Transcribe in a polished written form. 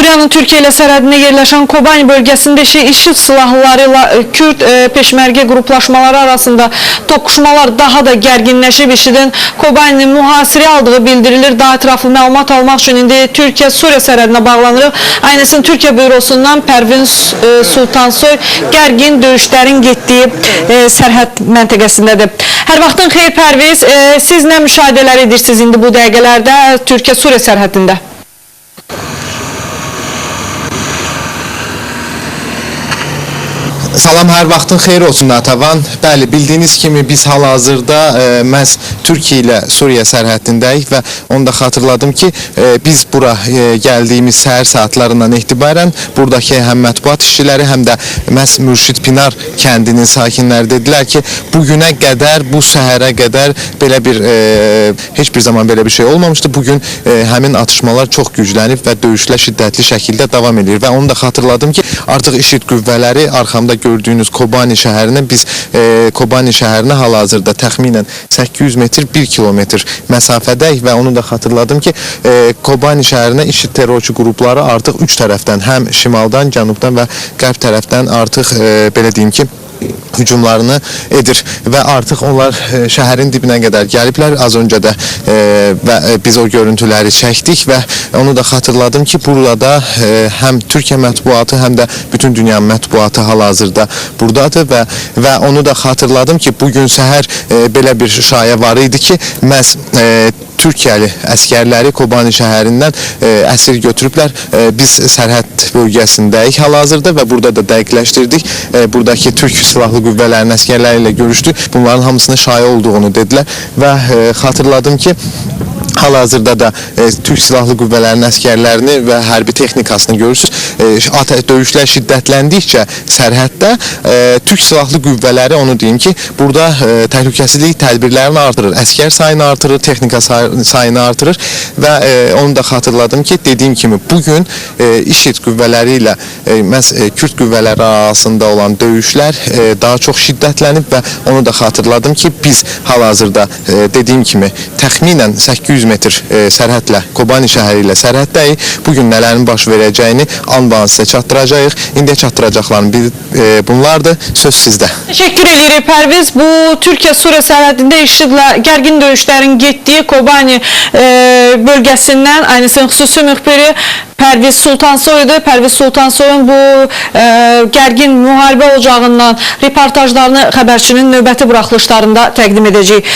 Suriyanın Türkiye ile sərhədində yerləşən Kobani bölgəsində IŞİD silahlıları ilə Kürt peşmərgə qruplaşmaları arasında toqquşmalar daha da gərginləşib. IŞİDin Kobanini mühasirə aldığı bildirilir. Daha ətraflı məlumat almaq üçün indi Türkiyə-Suriya sərhədinə bağlanırıq. Aynısın Türkiyə bürosundan Pərvin Sultansoy gərgin döyüşlərin getdiyi sərhəd məntəqəsindədir. Hər vaxtın xeyir Pərviz, siz nə müşahidələr edirsiniz indi bu dəqiqələrdə Türkiyə-Suriya sərhədində? Salam, hər vaxtın xeyir olsun Natavan. Bəli, bildiyiniz kimi biz hal-hazırda məhz Türkiyə ilə Suriya sərhəddindəyik və onu da xatırladım ki, biz bura gəldiyimiz səhər saatlarından etibarən buradakı həm mətbuat işçiləri, həm də məhz Mürşid Pinar kəndinin sakinləri dedilər ki, bugünə qədər, bu səhərə qədər belə bir, heç bir zaman belə bir şey olmamışdı. Bugün həmin atışmalar çox güclənib və döyüşlər şiddətli şəkildə davam edir və onu da xatırladım ki, artıq IŞİD qüvvələri arxamda gördüyünüz Kobani şəhərinə, biz Kobani şəhərinə hal-hazırda təxminən 800 metr, 1 kilometr məsafədəyik və onu da xatırladım ki, Kobani şəhərinə IŞİD terrorçu qrupları artıq 3 tərəfdən, həm şimaldan, cənubdan və qərb tərəfdən artıq belə deyim ki, hücumlarını edir və artıq onlar şəhərin dibinə qədər gəliblər. Az öncə də və biz o görüntüləri çəkdik və onu da xatırladım ki, burada həm Türkiyə mətbuatı, həm də bütün dünya mətbuatı hal-hazırda buradadır və onu da xatırladım ki, bugün səhər belə bir şayə var idi ki, məhz Türkiyəli əskərləri Kobani şəhərindən əsir götürüblər. Biz sərhəd bölgəsindəyik hal-hazırda və burada da dəqiqləşdirdik. Buradakı Türk silahlı qüvvələrinin əskərləri ilə görüşdük. Bunların hamısına şayə olduğunu dedilər və xatırladım ki, hal-hazırda da Türk silahlı qüvvələrinin əskərlərini və hərbi texnikasını görürsünüz. Döyüşlər şiddətləndikcə sərhəddə Türk silahlı qüvvələri, onu deyim ki, burada təhlükəsizlik tədbirlərini artırır, əskər sayını artırır, texnika sayını artırır və onu da xatırladım ki, dediyim kimi bugün IŞİD qüvvələri ilə məhz Kürt qüvvələri arasında olan döyüşlər daha çox şiddətlənib və onu da xatırladım ki, biz hal-hazırda dediyim kimi təxminən 800 metr sərhədlə, Kobani şəhəri ilə sərhəddəyik. Bugün nələrin baş verəcəyini an-ban sizə çatdıracağıq. İndiyə çatdıracaqlarım bunlardır. Söz sizdə. Teşekkür edirik Pərviz. Bu Türkiyə-Suriya sərhədində IŞİDlə gərgin döyüşlərin getdiyi Kobani bölgəsindən aynısının xüsusi müxbiri Pərviz Sultansoy'du. Pərviz Sultansoy'un bu gərgin müharibə ocağından reportajlarını xəbərçinin növbəti buraxılışlarında təqdim edəcəyik.